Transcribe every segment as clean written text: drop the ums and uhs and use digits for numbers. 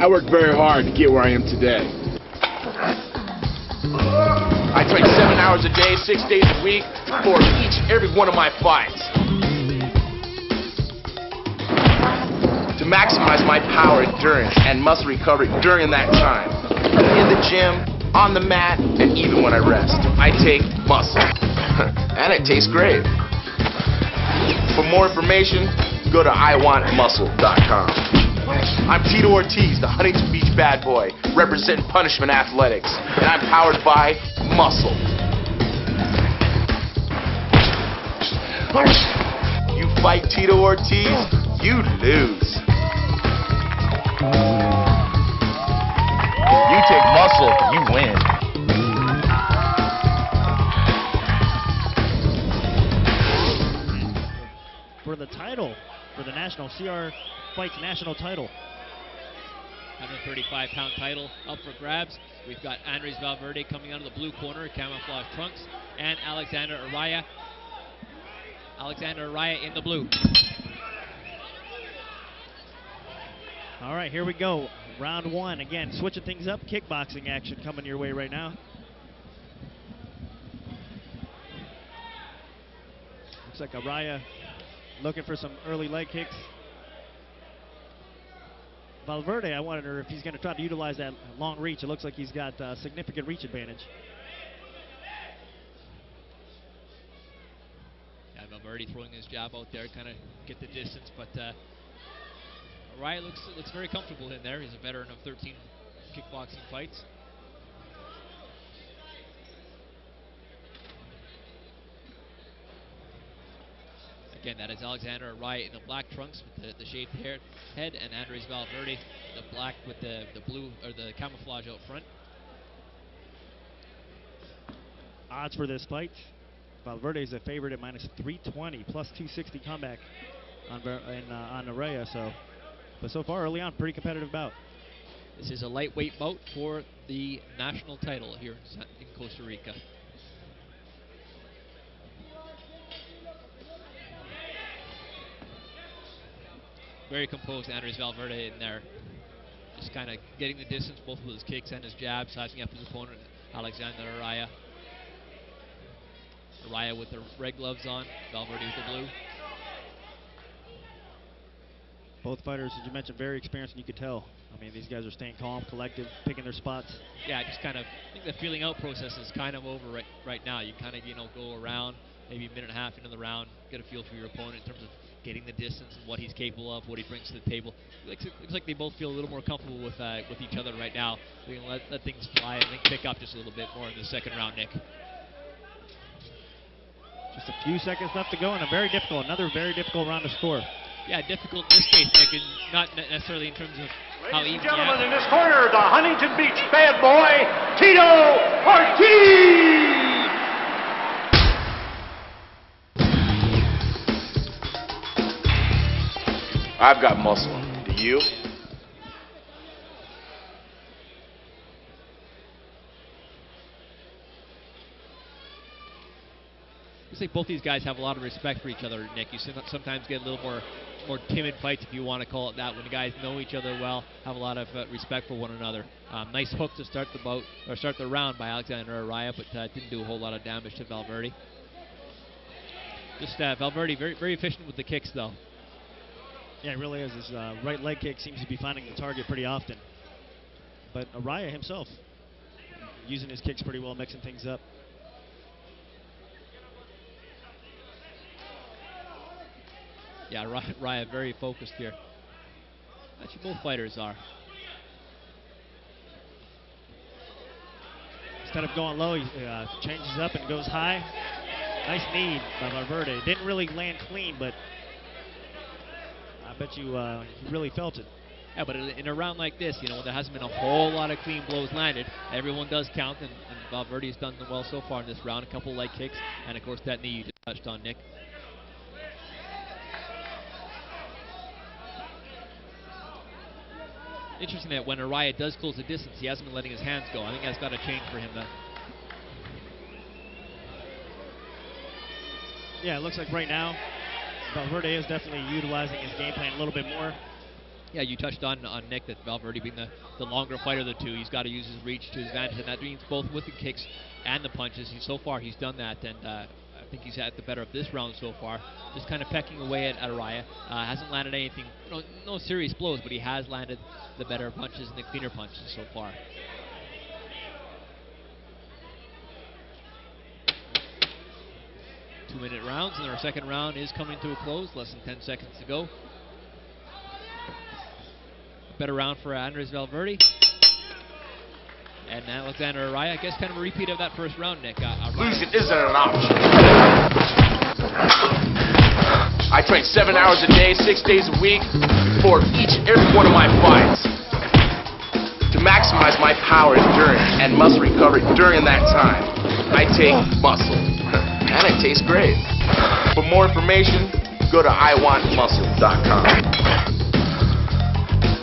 I worked very hard to get where I am today. I train 7 hours a day, 6 days a week for every one of my fights. To maximize my power, endurance, and muscle recovery during that time. In the gym, on the mat, and even when I rest. I take muscle. And it tastes great. For more information, go to iwantmuscle.com. I'm Tito Ortiz, the Huntington Beach bad boy, representing Punishment Athletics, and I'm powered by muscle. You fight Tito Ortiz, you lose. You take muscle, you win. For the title, for the national CrFights national title. 135-pound title up for grabs. We've got Araya Valverde coming out of the blue corner, camouflage trunks, and Alexander Araya. Alexander Araya in the blue. All right, here we go. Round one. Again, switching things up. Kickboxing action coming your way right now. Looks like Araya looking for some early leg kicks. Valverde, I wonder if he's going to try to utilize that long reach. It looks like he's got significant reach advantage. Yeah, Valverde throwing his jab out there, kind of get the distance, but Araya looks very comfortable in there. He's a veteran of 13 kickboxing fights. Again, that is Alexander Araya in the black trunks with the shaved head, and Araya Valverde the black with the blue or the camouflage out front. Odds for this fight: Valverde is a favorite at -320, plus 260 comeback on Araya. But so far early on, pretty competitive bout. This is a lightweight bout for the national title here in Costa Rica. Very composed Araya Valverde in there. Just kind of getting the distance both with his kicks and his jabs, sizing up his opponent, Alexander Araya. Araya with the red gloves on, Valverde with the blue. Both fighters, as you mentioned, very experienced, and you could tell. I mean, these guys are staying calm, collective, picking their spots. Yeah, just kind of, I think the feeling out process is kind of over right now. You kind of, go around, maybe a minute and a half into the round, get a feel for your opponent in terms of getting the distance and what he's capable of, what he brings to the table. Looks like they both feel a little more comfortable with each other right now. We can let things fly and then pick up just a little bit more in the second round, Nick. Just a few seconds left to go, and another very difficult round to score. Yeah, difficult in this case, Nick, and not necessarily in terms of how even. Ladies and gentlemen, in this corner, the Huntington Beach bad boy, Tito Ortiz! I've got muscle. Do you? Looks like both these guys have a lot of respect for each other, Nick. You sometimes get a little more timid fights, if you want to call it that, when the guys know each other well, have a lot of respect for one another. Nice hook to start the round by Alexander Araya, but didn't do a whole lot of damage to Valverde. Just Valverde very, very efficient with the kicks, though. Yeah, it really is. His right leg kick seems to be finding the target pretty often. But Araya himself using his kicks pretty well, mixing things up. Yeah, Araya very focused here. Actually, both fighters are. Instead of going low, he changes up and goes high. Nice knee by Valverde. Didn't really land clean, but I bet you he really felt it. Yeah, but in a round like this, when there hasn't been a whole lot of clean blows landed, everyone does count, and Valverde has done well so far in this round. A couple leg kicks, and of course that knee you just touched on, Nick. Interesting that when Araya does close the distance, he hasn't been letting his hands go. I think that's got to change for him then. Yeah, it looks like right now Valverde is definitely utilizing his game plan a little bit more. Yeah, you touched on Nick, that Valverde being the longer fighter of the two, he's got to use his reach to his advantage, and that means both with the kicks and the punches. So far, he's done that, and I think he's had the better of this round so far. Just kind of pecking away at Araya. Hasn't landed anything, no serious blows, but he has landed the better punches and the cleaner punches so far. Two-minute rounds, and our second round is coming to a close. Less than 10 seconds to go. Better round for Andres Valverde. And Alexander Araya, I guess kind of a repeat of that first round, Nick. Losing isn't an option. I train 7 hours a day, 6 days a week, for each and every one of my fights. To maximize my power, endurance, and muscle recovery during that time, I take muscle. And it tastes great. For more information, go to iwantmuscle.com.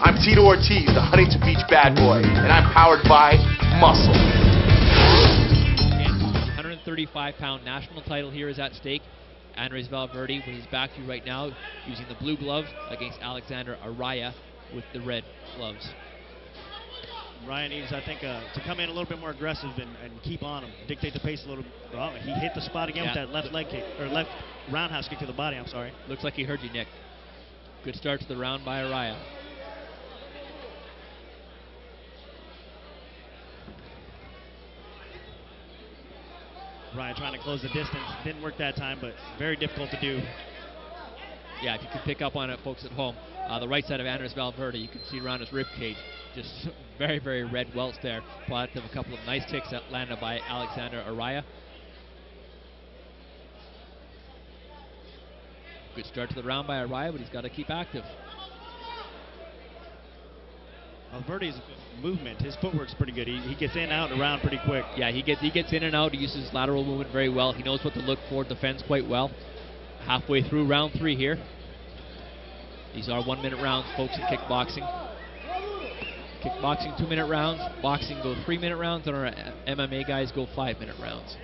I'm Tito Ortiz, the Huntington Beach bad boy, and I'm powered by muscle. 135-pound national title here is at stake. Andres Valverde, with his back to you right now, using the blue gloves against Alexander Araya with the red gloves. Ryan needs, I think, to come in a little bit more aggressive and keep on him, dictate the pace a little. Oh, he hit the spot again with that left leg kick, or left roundhouse kick to the body, I'm sorry. Looks like he heard you, Nick. Good start to the round by Araya. Ryan trying to close the distance. Didn't work that time, but very difficult to do. Yeah, if you can pick up on it, folks at home, the right side of Andres Valverde, you can see around his rib cage, just very, very red welts there. Product of a couple of nice kicks that landed by Alexander Araya. Good start to the round by Araya, but he's got to keep active. Valverde's movement, his footwork's pretty good. He gets in, out, and around pretty quick. Yeah, he gets in and out. He uses lateral movement very well. He knows what to look for, defends quite well. Halfway through round 3 here. These are 1-minute rounds, folks, in kickboxing. Kickboxing 2-minute rounds. Boxing go 3-minute rounds, and our MMA guys go 5-minute rounds.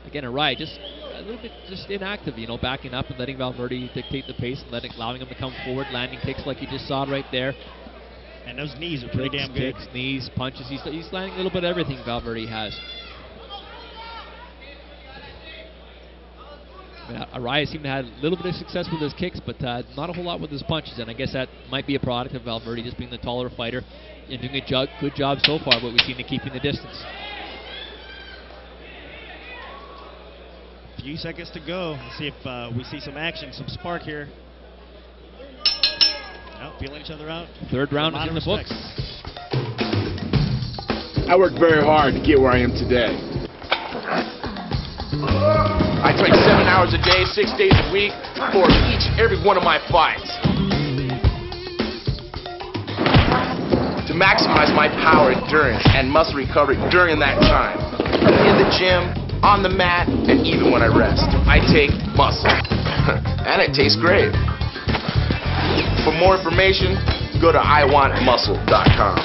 Again, Araya just a little bit just inactive, backing up and letting Valverde dictate the pace and allowing him to come forward, landing kicks like you just saw right there. And those knees are pretty damn good. Kicks, knees, punches. He's landing a little bit of everything Valverde has. Araya seemed to have a little bit of success with his kicks, but not a whole lot with his punches, and I guess that might be a product of Valverde just being the taller fighter and doing a good job so far, but we've seen him keeping the distance. Few seconds to go. Let's see if we see some action, some spark here. Oh, feeling each other out. Third round is in the books. I worked very hard to get where I am today. I train 7 hours a day, 6 days a week, for each and every one of my fights. To maximize my power, endurance, and muscle recovery during that time. In the gym, on the mat, and even when I rest, I take muscle. And it tastes great. For more information, go to iwantmuscle.com.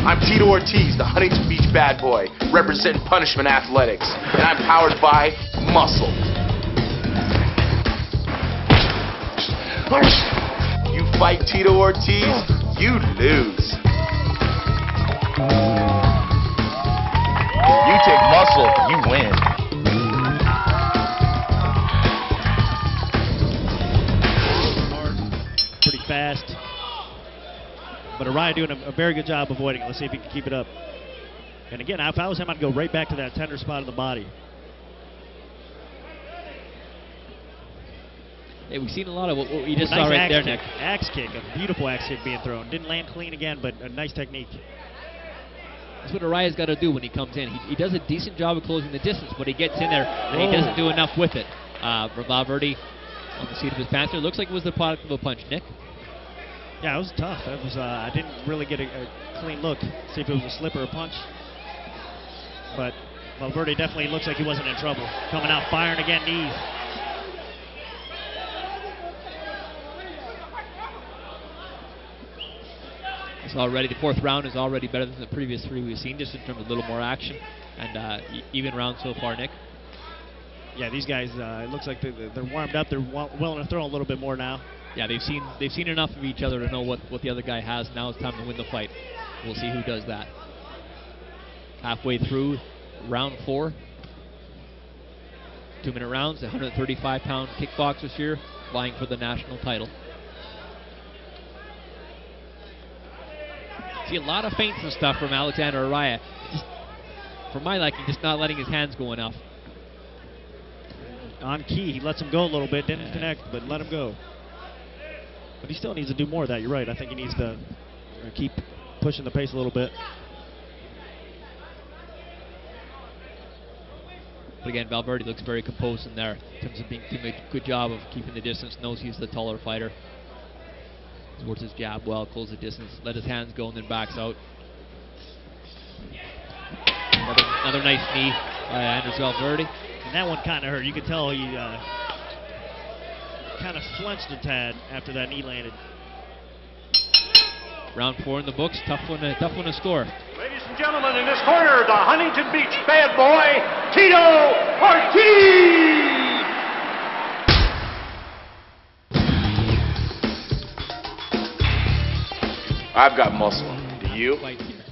I'm Tito Ortiz, the Huntington Beach bad boy, representing Punishment Athletics, and I'm powered by muscle. You fight Tito Ortiz, you lose. You take muscle, you win. Hard, pretty fast. But Araya doing a very good job avoiding it. Let's see if he can keep it up. And again, if I was him, I'd go right back to that tender spot of the body. Hey, we've seen a lot of what we just saw right there, Nick. Axe kick, a beautiful axe kick being thrown. Didn't land clean again, but a nice technique. That's what Araya's got to do when he comes in. He does a decent job of closing the distance, but he gets in there and he doesn't do enough with it. Valverde on the seat of his pants there. Looks like it was the product of a punch, Nick. Yeah, it was tough. That was I didn't really get a clean look, see if it was a slip or a punch. But Valverde definitely looks like he wasn't in trouble. Coming out firing again, knees. It's already, the fourth round is already better than the previous three we've seen, just in terms of a little more action and even round so far, Nick. Yeah, these guys, it looks like they're warmed up. They're willing to throw a little bit more now. Yeah, they've seen enough of each other to know what the other guy has. Now it's time to win the fight. We'll see who does that. Halfway through round 4. 2-minute rounds, 135-pound kickboxers here, vying for the national title. See a lot of feints and stuff from Alexander Araya. Just, for my liking, just not letting his hands go enough. On key, he lets him go a little bit, didn't connect, but let him go. But he still needs to do more of that. You're right. I think he needs to keep pushing the pace a little bit. But again, Valverde looks very composed in there in terms of doing a good job of keeping the distance. Knows he's the taller fighter. Works his jab well, close the distance, let his hands go, and then backs out. Another nice knee by Andres Valverde. And that one kind of hurt. You could tell he kind of flinched a tad after that knee landed. Round 4 in the books. Tough one to score. Ladies and gentlemen, in this corner, the Huntington Beach bad boy, Tito Ortiz! I've got muscle. Do you? Fight here.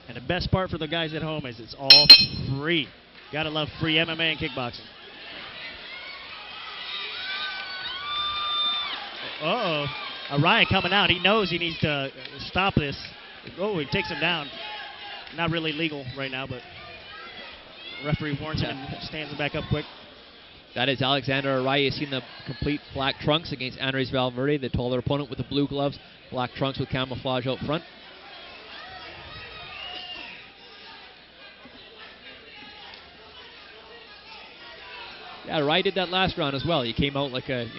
And the best part for the guys at home is it's all free. Gotta love free MMA and kickboxing. Uh-oh. Araya coming out. He knows he needs to stop this. Oh, he takes him down. Not really legal right now, but referee warns him and stands him back up quick. That is Alexander Araya. You've seen the complete black trunks against Andres Valverde, the taller opponent with the blue gloves. Black trunks with camouflage out front. Yeah, Araya did that last round as well. He came out with a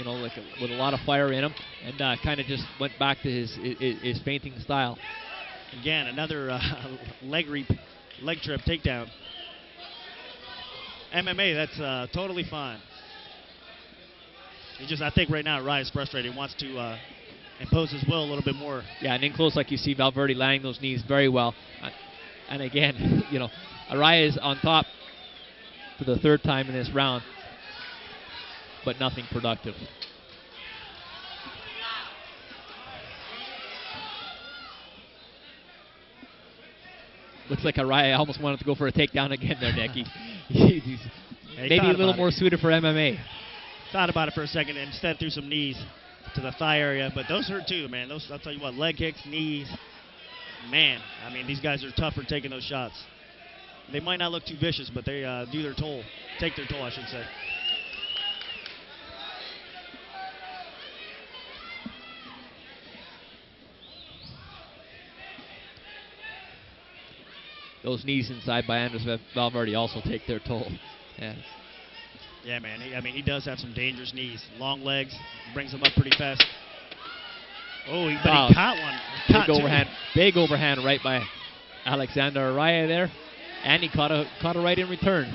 lot of fire in him, and kind of just went back to his feinting style. Again, another leg trip takedown. MMA, that's totally fine. I think right now Araya's frustrated. He wants to impose his will a little bit more. Yeah, and in close, like you see Valverde landing those knees very well. And again, Araya is on top for the third time in this round, but nothing productive. Looks like Araya almost wanted to go for a takedown again there, Nick. He's maybe a little more suited for MMA. Thought about it for a second and instead threw some knees to the thigh area, but those hurt too, man. Those, I'll tell you what, leg kicks, knees, man. I mean, these guys are tough for taking those shots. They might not look too vicious, but they do their toll. Take their toll, I should say. Those knees inside by Andres Valverde also take their toll. Yeah. Yeah, man. He does have some dangerous knees. Long legs, brings them up pretty fast. Oh, he caught one. Big overhand right by Alexander Araya there, and he caught a right in return.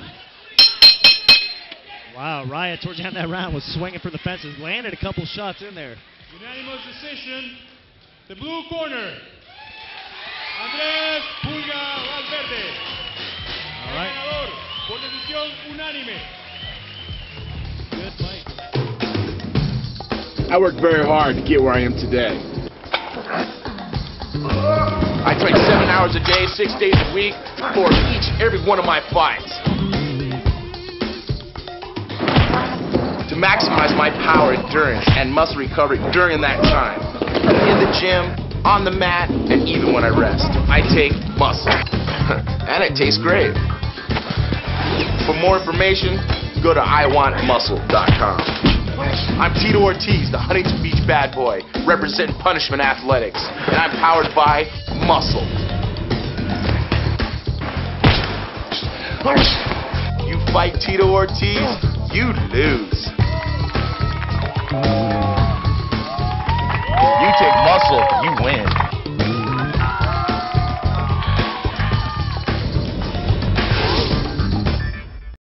Wow, Araya towards the end of that round was swinging for the fences, landed a couple shots in there. Unanimous decision, the blue corner, Andres Pulga Valverde. All right. Ganador por decisión unánime. Good fight. I worked very hard to get where I am today. I train 7 hours a day, 6 days a week for every one of my fights. To maximize my power, endurance, and muscle recovery during that time. In the gym, on the mat, and even when I rest. I take muscle. And it tastes great. For more information, go to iwantmuscle.com. I'm Tito Ortiz, the Huntington Beach bad boy, representing Punishment Athletics, and I'm powered by muscle. You fight Tito Ortiz, you lose.